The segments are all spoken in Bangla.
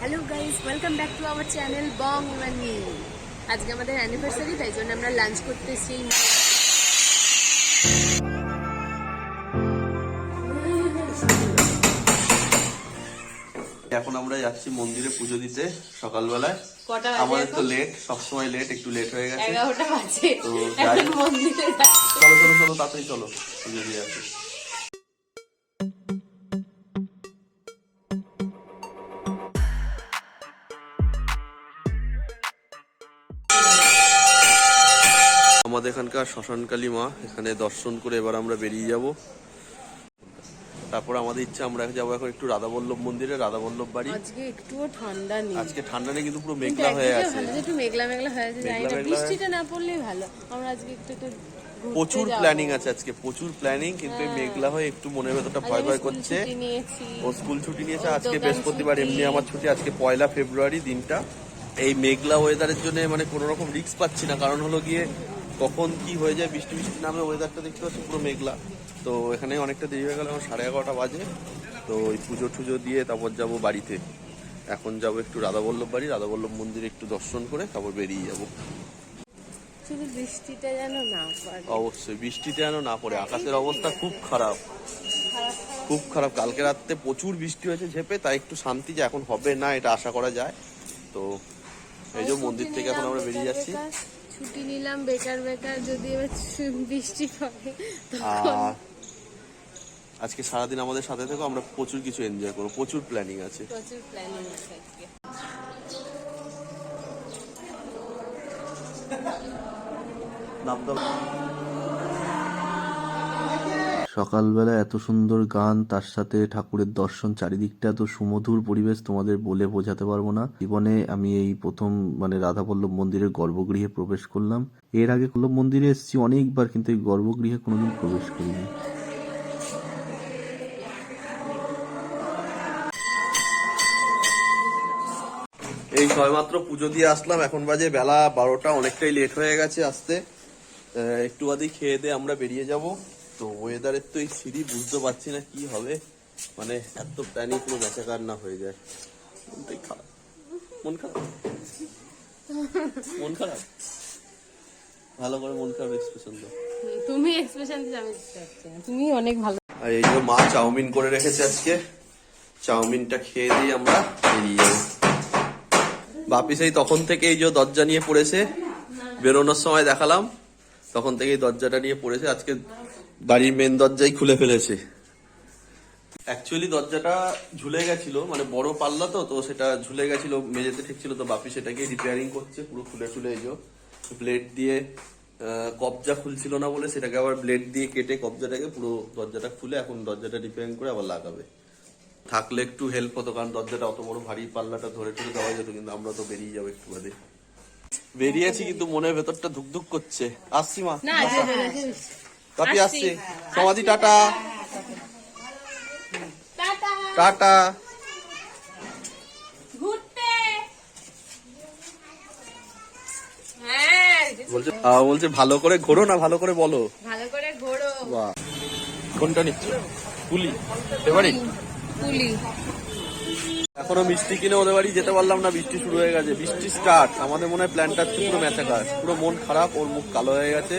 Hello guys, welcome back to our channel Bong money. আজকে আমাদের অ্যানিভার্সারি, তাই জন্য আমরা লাঞ্চ করতেছি। এখন আমরা যাচ্ছি মন্দিরে পুজো দিতে সকালবেলায়। আমাদের তো লেট, সবসময় লেট, একটু লেট হয়ে গেছে। 11টা বাজে। তো এখন মন্দিরে যাচ্ছি। চলো চলো চলো তাড়াতাড়ি চলো, পুজো দিয়ে আসি। আমাদের এখানকার শ্মশানকালী মা, এখানে দর্শন করে এবার আমরা বেরিয়ে যাব। তারপর আমাদের ইচ্ছা আমরা যাবো এখন একটু রাধাবল্লভ মন্দিরে, রাধাবল্লভ বাড়ি। আজকে একটুও ঠান্ডা নেই, আজকে ঠান্ডা নেই, কিন্তু পুরো মেঘলা হয়ে আছে। একটু মেঘলা মেঘলা হয়ে আছে, জানি না বৃষ্টিটা না পড়লেই ভালো। আমরা আজকে একটু প্রচুর প্ল্যানিং আছে আজকে, প্রচুর প্ল্যানিং, কিন্তু মেঘলা হয়ে একটু মনের ভেতরটা ভয় ভয় করছে। ও স্কুল ছুটি নিয়েছে, আজকে বৃহস্পতিবার, এমনি আমার ছুটি। আজকে 1 ফেব্রুয়ারি দিনটা। এই মেঘলা ওয়েদারের জন্য মানে কোনো রকম রিস্ক পাচ্ছি না, কারণ হলো গিয়ে কখন কি হয়ে যায়, বৃষ্টি বৃষ্টি নামে ওয়েদারটা দেখতে পাচ্ছি পুরো মেঘলা। তো এখানে অনেকটা দেরি হয়ে গেল, এখন 11:30 বাজে। তো ওই পুজো টুজো দিয়ে তারপর যাব বাড়িতে। এখন যাব একটু রাধাবল্লভ বাড়ি, রাধাবল্লভ মন্দিরে একটু দর্শন করে তারপর বেরিয়ে যাব। শুধু বৃষ্টিটা যেন না পড়ে। অবশ্যই বৃষ্টিতে যেন না পড়ে, আকাশের অবস্থা খুব খারাপ, খুব খারাপ। কালকে রাতে প্রচুর বৃষ্টি হয়েছে ঝেপে, তাই একটু শান্তি যে এখন হবে না এটা আশা করা যায়। তো এই যে মন্দির থেকে এখন আমরা বেরিয়ে যাচ্ছি। ছুটি নিলাম বেকার বেকার, যদি এবার বৃষ্টি পড়ে। আজকে সারাদিন আমাদের সাথে থেকো, আমরা প্রচুর কিছু এনজয় করবো, প্রচুর প্ল্যানিং আছে, প্রচুর প্ল্যানিং আছে আজকে। সকালবেলা এত সুন্দর গান, তার সাথে ঠাকুরের দর্শন, চারিদিকটা এত সুমধুর পরিবেশ, তোমাদের বলে বোঝাতে পারবো না। জীবনে আমি এই প্রথম রাধাবল্লভ মন্দিরের গর্ভগৃহে প্রবেশ করলাম। এর আগে বল্লভ মন্দিরে এসেছি অনেকবার, কিন্তু এই গর্ভগৃহে কোনোদিন প্রবেশ করিনি। এই সবেমাত্র পুজো দিয়ে আসলাম, এখন বাজে বেলা 12টা, অনেকটাই লেট হয়ে গেছে আসতে। একটু বাদেই খেয়ে দিয়ে আমরা বেরিয়ে যাব। তো ওয়েদারের তো এই সিঁড়ি, বুঝতে পারছি না কি হবে, মানে এত প্ল্যানিং পুরো বেচাকার না হয়ে যায়। খারাপ, মন খারাপ, মন খারাপ। ভালো করে মন খারাপ এক্সপ্রেশন দাও। তুমি এক্সপ্রেশন দিতে আমি চাচ্ছি না, তুমি অনেক ভালো। আর এই যে মা চাউমিন করে রেখেছে আজকে, চাউমিনটা খেয়ে দিয়ে আমরা বেরিয়ে যাবো। বাপি সেই তখন থেকে এই যে দরজা নিয়ে পড়েছে, বেরোনোর সময় দেখালাম, তখন থেকেই দরজাটা নিয়ে পড়েছে। আজকে বাড়ির মেন দরজাই খুলে ফেলেছে। অ্যাকচুয়ালি দরজাটা ঝুলে গেছিল, মানে বড় পাল্লা তো, তো সেটা ঝুলে গেছিল, মেঝেতে ঠেকছিল। তো বাপি সেটাকে রিপেয়ারিং করছে, পুরো খুলে খুলে এই যে ব্লেড দিয়ে, কবজা খুলছিল না বলে সেটাকে আবার ব্লেড দিয়ে কেটে কবজাটাকে পুরো দরজাটা খুলে এখন দরজাটা রিপেয়ারিং করে আবার লাগাবে। থাকলে একটু হেল্প হতো, কারণ দরজাটা অত বড় ভারী পাল্লাটা ধরে টরে দেওয়া যেত, কিন্তু আমরা তো বেরিয়ে যাবো একটু বাদে। বেরিয়েছি কিন্তু মনের ভেতরটা ধুকধুক করছে। আসছি মা, বাপি আসছি। সমাধি টাটা টাটা। বলছে ভালো করে ঘোরো না, ভালো করে বলো, ভালো করে ঘোরো। বাহ, কোনটা নিচ্ছ? পুলি ফেভারিট পুলি। এখনো মিষ্টি কিনে ওদের বাড়ি যেতে পারলাম না, বৃষ্টি শুরু হয়ে গেছে, বৃষ্টি স্টার্ট। আমাদের মনে হয় প্ল্যানটা পুরো ম্যাচাকার, পুরো মন খারাপ, ওর মুখ কালো হয়ে গেছে।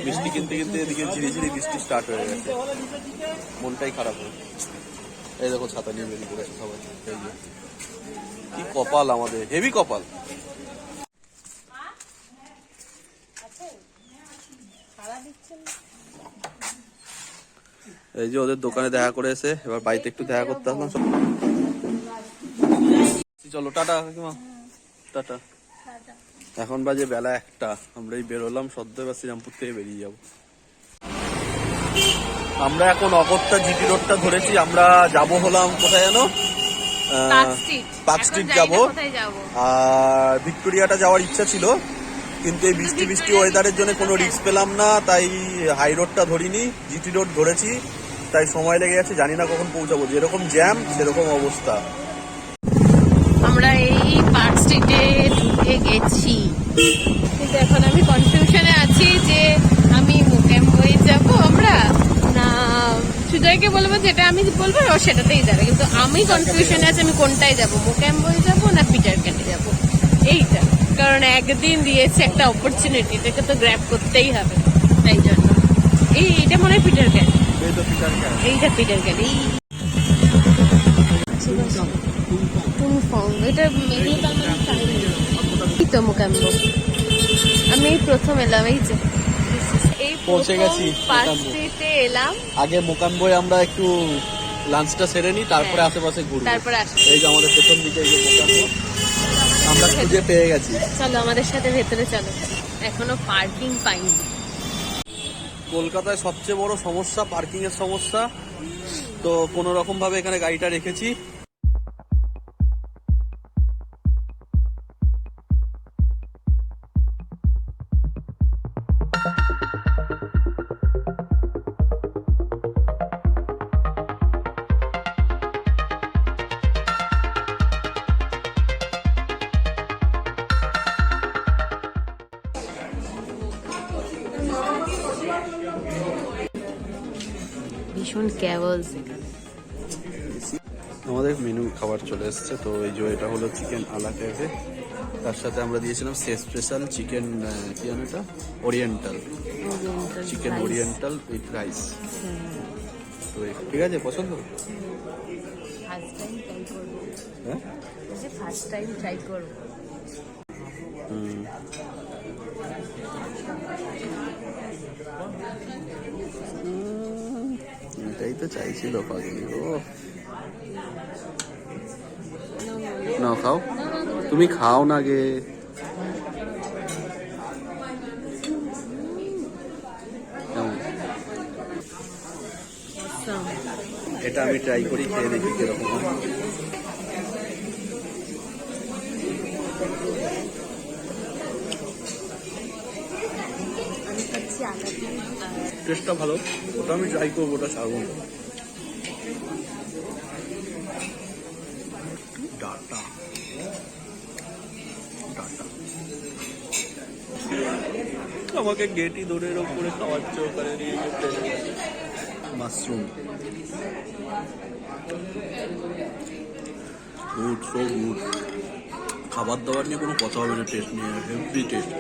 বৃষ্টি কিনতে কিনতে এদিকে ঝিরি ঝিরি বৃষ্টি স্টার্ট হয়ে গেছে, মনটাই খারাপ হয়ে। এই দেখো ছাতা নিয়ে বেরিয়ে পড়েছে সবাই। কি কপাল আমাদের, হেভি কপাল। এই যে ওদের দোকানে দেখা করে এসে এবার বাড়িতে একটু দেখা করতে আসলাম। চলো টাটা কাকিমা, টাটা। এখন বাজে বেলা 1টা, আমরা এই বেরোলাম সদ্য, এবার শ্রীরামপুর থেকে বেরিয়ে যাব। আমরা এখন অগত্যা জিটি রোডটা ধরেছি, আমরা যাব হলাম কোথায় জানো, পার্ক স্ট্রিট যাবো। আর ভিক্টোরিয়াটা যাওয়ার ইচ্ছা ছিল, কিন্তু এই বৃষ্টি বৃষ্টি ওয়েদারের জন্য কোনো রিস্ক পেলাম না, তাই হাই রোডটা ধরিনি, জিটি রোড ধরেছি। তাই সময় লেগে গেছে, জানি না কখন পৌঁছাবো, যেরকম জ্যাম সেরকম অবস্থা। আমরা এই পার্ক স্ট্রিটে ঢুকে গেছি, কিন্তু এখন আমি কনফিউশনে আছি যে আমি মুকেম হয়ে যাব আমরা না সুজয় যেদিকে বলবো, যেটা আমি বলবো ও সেটাতেই যাবে, কিন্তু আমি কনফিউশনে আছি আমি কোনটায় যাব, মোকাম্বই যাব না পিটার ক্যাটে যাব, এইটা। কারণ একদিন দিয়েছে একটা অপরচুনিটি, এটাকে তো গ্র্যাব করতেই হবে, তাই জন্য এইটা মনে হয় পিটার ক্যাট, এইটা পিটার ক্যাট। এটা এই তো মোকাম্বো, আমি এই প্রথম এলাম, এই যে এই পৌঁছে গেছি পার্সিতে এলাম। আগে মোকাম্বোয় আমরা একটু লাঞ্চটা সেরে নিই, তারপরে হ্যাঁ। আশেপাশে ঘুরবো। তারপরে আসবো। এই যে আমাদের পেছন দিকে এই যে মোকাম্বো আমরা খুঁজে পেয়ে গেছি। চলো আমাদের সাথে ভেতরে চলো, এখনো পার্কিং পাইনি। কলকাতায় সবচেয়ে বড় সমস্যা পার্কিং এর সমস্যা, তো কোনো রকম ভাবে এখানে গাড়িটা রেখেছি। ভীষণ ক্যাওয়াজ। আমাদের মেনু খাবার চলে এসেছে, তো এই যে এটা হলো চিকেন আলা ক্যাফে, তার সাথে আমরা দিয়েছিলাম স্পেশাল চিকেন কি জানো এটা, oriental chicken, oriental with rice. তো ঠিক আছে, পছন্দ? ফার্স্ট টাইম ট্রাই করব, হ্যাঁ ফার্স্ট টাইম ট্রাই করব। এটাই তো চাইছিল পাগলি। ও না, খাও, তুমি খাও না গে। কেমন? এটা আমি ট্রাই করি, খেয়ে দেখি কিরকম হয়। টেস্টটা ভালো, ওটা আমি ট্রাই করবো, ওটা ছাড়বো না। ডাটা ডাটা আমাকে গেটি দৌড়ের ওপরে খাওয়াচ্ছে, ওখানে নিয়ে মাশরুম, গুড, সো গুড। খাবার দাবার নিয়ে কোনো কথা হবে না, টেস্ট নিয়ে হেভি টেস্ট।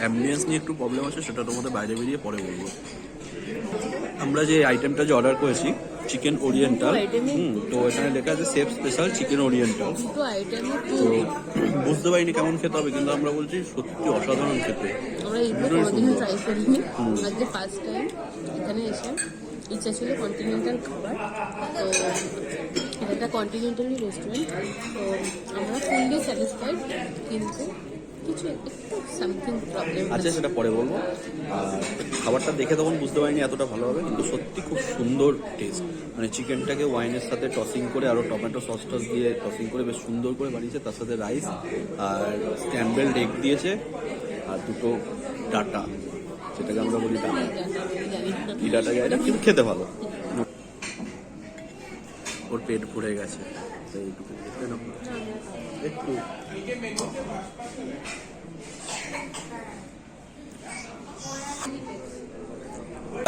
অ্যাম্বিয়েন্স নিয়ে একটু প্রবলেম আছে, সেটা তোমাদের বাইরে বেরিয়ে পরে বলবো। আমরা যে আইটেমটা যে অর্ডার করেছি চিকেন ওরিয়েন্টাল, তো এখানে লেখা আছে শেফ স্পেশাল চিকেন ওরিয়েন্টাল। তো বুঝতে পারিনি কেমন খেতে হবে, কিন্তু আমরা বলছি সত্যি অসাধারণ খেতে। আমরা এইগুলো কোনোদিনও ট্রাই করিনি, আজকে ফার্স্ট টাইম এখানে এসে। ইচ্ছা ছিল কন্টিনেন্টাল খাবার, তো এটা একটা কন্টিনেন্টালি রেস্টুরেন্ট, তো আমরা ফুললি স্যাটিসফাইড, কিন্তু কিছু একটু সামথিং প্রবলেম আচ্ছা, সেটা পরে বলবো। আর খাবারটা দেখে তখন বুঝতে পারিনি এতটা ভালো হবে, কিন্তু সত্যি খুব সুন্দর টেস্ট। মানে চিকেনটাকে ওয়াইনের সাথে টসিং করে, আরও টমেটো সস টস দিয়ে টসিং করে বেশ সুন্দর করে বানিয়েছে। তার সাথে রাইস আর স্ক্র্যাম্বলড এগ দিয়েছে, আর দুটো ডাটা, যেটাকে আমরা বলি ডাটা। কি ডাটা যায় না, কিন্তু খেতে ভালো। ওর পেট ভরে গেছে, তো এইটুকু দেখতে না একটু।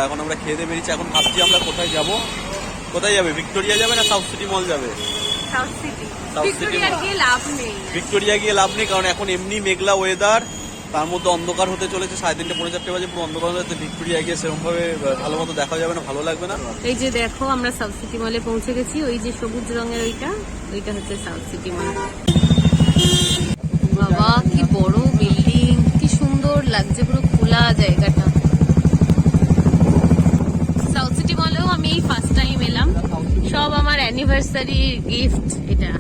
এখন আমরা খেয়ে দিয়ে বেরিয়েছি, এখন ভাবছি আমরা কোথায় যাব। কোথায় যাবে? ভিক্টোরিয়া যাবে না সাউথ সিটি মল যাবে? South city. South city Victoria গিয়ে লাভ নেই, ভিক্টোরিয়া গিয়ে লাভ নেই, কারণ এখন এমনি মেঘলা ওয়েদার, তার মধ্যে অন্ধকার হতে চলেছে, 3:30 পৌনে 4 বাজে, পুরো অন্ধকার হতে যাচ্ছে। ভিক্টোরিয়া গিয়ে সেরকম ভাবে ভালো মতো দেখা যাবে না, ভালো লাগবে না। এই যে দেখো আমরা সাউথ সিটি মলে পৌঁছে গেছি, ওই যে সবুজ রঙের ওইটা হচ্ছে সাউথ সিটি মল। বাবা কি বড় বিল্ডিং, কি সুন্দর লাগছে, পুরো খোলা জায়গাটা। সাউথ সিটি মলেও আমি এই ফার্স্ট টাইম এলাম, সব আমার অ্যানিভার্সারি গিফট এটা।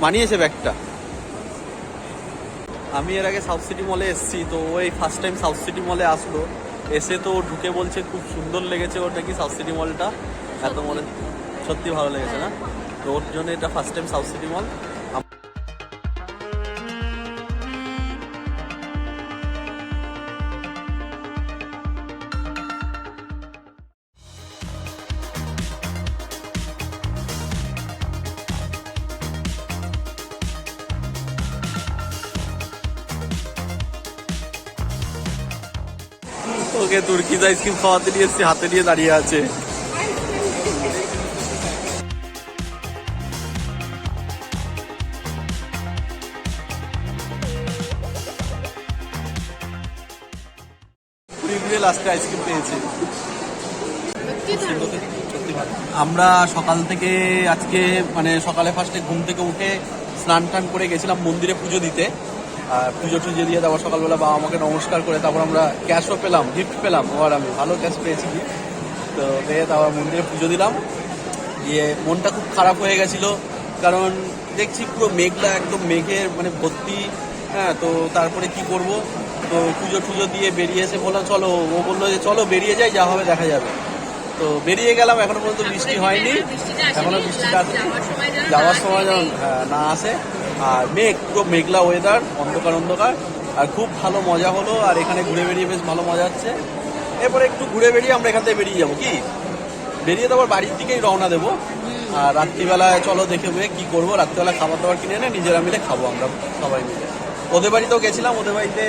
মানিয়েছে ব্যাগটা। আমি এর আগে সাউথ সিটি মলে এসেছি, তো ওই ফার্স্ট টাইম সাউথ সিটি মলে আসলো, এসে তো ঢুকে বলছে খুব সুন্দর লেগেছে ওর নাকি সাউথ সিটি মলটা, এত মলে সত্যি ভালো লেগেছে না, তো ওর জন্য এটা ফার্স্ট টাইম সাউথ সিটি মল। ওকে তুর্কিজ আইসক্রিম খাওয়াতে নিয়ে এসেছি, হাতে নিয়ে দাঁড়িয়ে আছে। লাস্টে আইসক্রিম পেয়েছে। সত্যি ভালো। আমরা সকাল থেকে আজকে মানে সকালে ফার্স্টে ঘুম থেকে উঠে স্নান টান করে গেছিলাম মন্দিরে পুজো দিতে। আর পুজো টুজো দিয়ে তারপর সকালবেলা বাবা আমাকে নমস্কার করে তারপর আমরা ক্যাশও পেলাম, গিফট পেলাম। আর আমি ভালো ক্যাশ পেয়েছি gift। তো পেয়ে তারপর মন্দিরে পুজো দিলাম। দিয়ে মনটা খুব খারাপ হয়ে গেছিল, কারণ দেখছি পুরো মেঘলা, একদম মেঘের মানে ভর্তি। হ্যাঁ, তো তারপরে কি করব, তো পুজো টুজো দিয়ে বেরিয়ে এসে বললাম চলো, ও বললো যে চলো বেরিয়ে যাই, যা হবে দেখা যাবে। তো বেরিয়ে গেলাম, এখনো পর্যন্ত বৃষ্টি হয়নি, এখনো বৃষ্টিটা আসে, যাওয়ার সময় যেন না আসে। আর মেঘ, পুরো মেঘলা ওয়েদার, অন্ধকার অন্ধকার, আর খুব ভালো মজা হলো। আর এখানে ঘুরে বেরিয়ে বেশ ভালো মজা হচ্ছে। এরপরে একটু ঘুরে বেরিয়ে আমরা এখান থেকে বেরিয়ে যাবো, কি বেরিয়ে তারপর বাড়ির দিকেই রওনা দেবো। আর রাত্রিবেলায় চলো দেখে কি করবো, রাত্রিবেলা খাবার দাবার কিনে এনে নিজেরা মিলে খাবো আমরা সবাই মিলে। ওদের বাড়িতেও গেছিলাম, ওদের বাড়িতে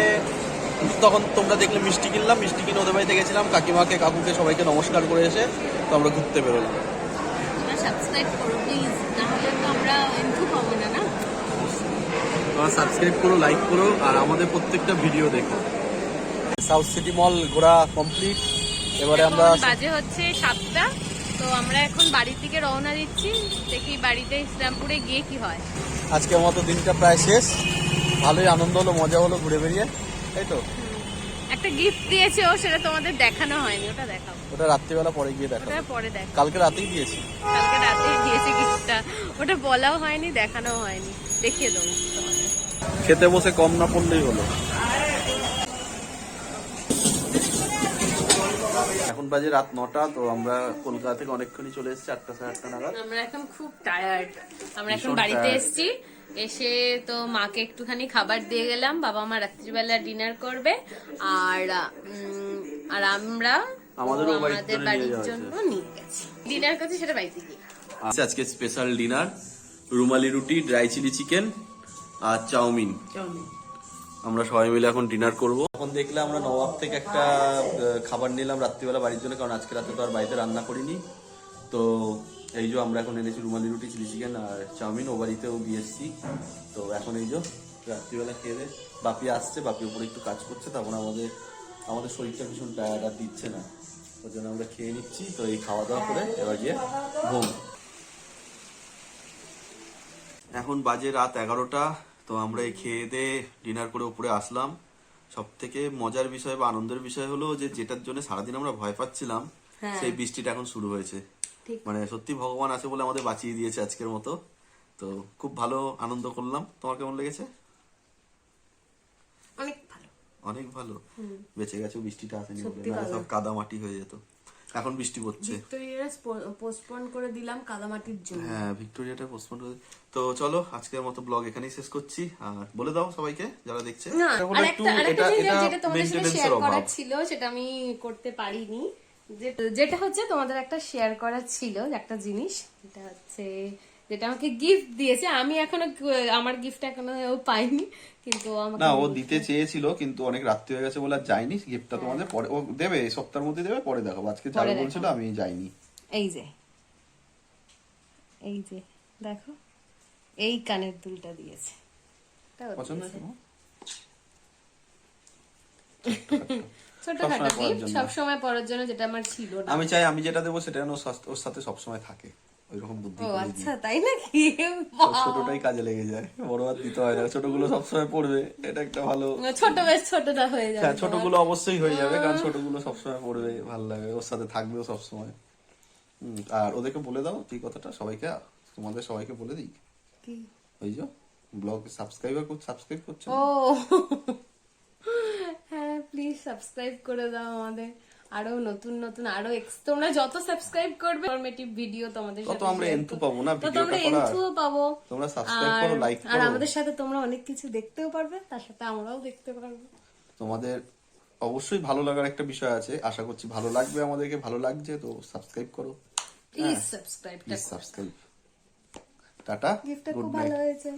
তখন তোমরা দেখলে মিষ্টি কিনলাম, মিষ্টি কিনে ওদের বাড়িতে গেছিলাম, কাকিমাকে কাকুকে সবাইকে নমস্কার করে এসে তো আমরা ঘুরতে বেরোলাম। সাবস্ক্রাইব করো প্লিজ, না হলে তো আমরা এন্ট্রি পাবো না। না, তোমরা সাবস্ক্রাইব করো, লাইক করো, আর আমাদের প্রত্যেকটা ভিডিও দেখো। সাউথ সিটি মল ঘোরা কমপ্লিট। এবারে আমরা বাজে হচ্ছে 7টা, তো আমরা এখন বাড়ির দিকে রওনা দিচ্ছি। দেখি বাড়িতে ইসলামপুরে গিয়ে কি হয়। আজকের মতো দিনটা প্রায় শেষ, ভালোই আনন্দ হলো, মজা হলো ঘুরে বেরিয়ে, তাই তো। একটা গিফট দিয়েছে ও, সেটা তোমাদের দেখানো হয়নি, ওটা দেখাবো। ওটা রাত্রিবেলা পরে গিয়ে দেখাবো, ওটা পরে দেখ। কালকে রাতেই দিয়েছি, কালকে রাতে দিয়েছে গিফটটা, ওটা বলাও হয়নি, দেখানোও হয়নি, দেখিয়ে দেবো তোমাদের। খেতে বসে কম না পড়লেই হলো। এখন বাজে রাত 9টা, তো আমরা কলকাতা থেকে অনেকক্ষণই চলে এসেছি, 8টা সাড়ে 8টা নাগাদ। আমরা এখন খুব টায়ার্ড। আমরা এখন ভীষণ বাড়িতে tired। এসেছি, এসে তো মাকে একটুখানি খাবার দিয়ে গেলাম। বাবা মা রাত্রিবেলা ডিনার করবে, আর আর আমরা আমাদেরও আমাদের বাড়ির বাড়ির জন্য জন্য নিয়ে গেছি। ডিনার করছি সেটা বাড়িতে গিয়ে। আজকে স্পেশাল ডিনার, রুমালি রুটি, ড্রাই চিলি চিকেন আর চাউমিন। আমরা সবাই মিলে এখন ডিনার করব। এখন দেখলে আমরা নবাব থেকে একটা খাবার নিলাম রাত্রিবেলা বাড়ির জন্য, কারণ আজকে রাতে তো আর বাড়িতে রান্না করিনি। তো এই যে আমরা এখন এনেছি রুমালি রুটি, চিলি চিকেন আর চাউমিন, ও বাড়িতেও দিয়ে এসছি। তো এখন এই যে রাত্রিবেলা খেয়ে বাপি আসছে, বাপি উপরে একটু কাজ করছে, তখন আমাদের শরীরটা ভীষণ টায়ার্ড, আর দিচ্ছে না, ওর জন্য আমরা খেয়ে নিচ্ছি। তো এই খাওয়া দাওয়া করে এবার গিয়ে ঘুম। এখন বাজে রাত 11টা, তো আমরা এই খেয়ে দিয়ে ডিনার করে উপরে আসলাম। সব থেকে মজার বিষয় বা আনন্দের বিষয় হলো যে যেটার জন্য সারাদিন আমরা ভয় পাচ্ছিলাম, সেই বৃষ্টিটা এখন শুরু হয়েছে। মানে সত্যি ভগবান আছে বলে আমাদের বাঁচিয়ে দিয়েছে আজকের মতো। তো খুব ভালো আনন্দ করলাম। তোমার কেমন লেগেছে? অনেক ভালো, অনেক ভালো। বেঁচে গেছে, বৃষ্টিটা আসেনি বলে, নাহলে সব কাদা মাটি হয়ে যেত। এখন বৃষ্টি পড়ছে। ভিক্টোরিয়া পোস্টপোন করে দিলাম কাদামাটির জন্য। হ্যাঁ, ভিক্টোরিয়াটা পোস্টপোন করে। তো চলো আজকের মতো ব্লগ এখানেই শেষ করছি। আর বলে দাও সবাইকে যারা দেখছে। না, আরেকটা জিনিস যেটা তোমাদের সাথে মেইনটেনেন্সের শেয়ার অভাব। করার ছিল, সেটা আমি করতে পারিনি। যেটা হচ্ছে তোমাদের একটা শেয়ার করার ছিল একটা জিনিস, এটা হচ্ছে যেটা আমাকে গিফট দিয়েছে। আমি এখনো আমার গিফট এখনো পাইনি, কিন্তু আমাকে না, ও দিতে চেয়েছিল কিন্তু অনেক রাত্রি হয়ে গেছে বলে আর যায়নি। গিফটটা তোমাদের পরে ও দেবে, এই সপ্তাহের মধ্যে দেবে, পরে দেখাবো। আজকে যাবে বলছিল, আমি যাইনি। এই যে দেখো, এই কানের দুলটা দিয়েছে। পছন্দ হয়েছে? ছোটখাটো গিফট, সবসময় পরার জন্য, যেটা আমার ছিল না। আমি চাই আমি যেটা দেবো সেটা যেন ওর সাথে সবসময় থাকে, ওইরকম বুদ্ধি ও করে দিই। আচ্ছা, তাই নাকি? ছোটটাই কাজে লেগে যায়, বড় আর দিতে হয় না। ছোটগুলো সবসময় পড়বে, এটা একটা ভালো। ছোট বেশ ছোটটা হয়ে যাবে। হ্যাঁ, ছোটগুলো অবশ্যই হয়ে যাবে, কারণ ছোটগুলো সবসময় পড়বে, ভালো লাগবে, ওর সাথে থাকবেও সবসময়। আর ওদেরকে বলে দাও এই কথাটা সবাইকে, তোমাদের সবাইকে বলে দিই, ওই যে ব্লগ সাবস্ক্রাইব করছো। ও হ্যাঁ, প্লিজ সাবস্ক্রাইব করে দাও আমাদের। আরো নতুন নতুন আরো তোমরা যত সাবস্ক্রাইব করবে ইনফরমেটিভ ভিডিও তোমাদের সাথে তত আমরা এন্টু পাবো না, তত আমরা এন্টু পাবো। তোমরা সাবস্ক্রাইব করো, লাইক করো, আর আমাদের সাথে তোমরা অনেক কিছু দেখতেও পারবে, তার সাথে আমরাও দেখতে পারবো। তোমাদের অবশ্যই ভালো লাগার একটা বিষয় আছে, আশা করছি ভালো লাগবে, আমাদেরকে ভালো লাগছে, তো সাবস্ক্রাইব করো প্লিজ সাবস্ক্রাইব। টাটা, গিফটটা গুড খুব নাইট। ভালো হয়েছে।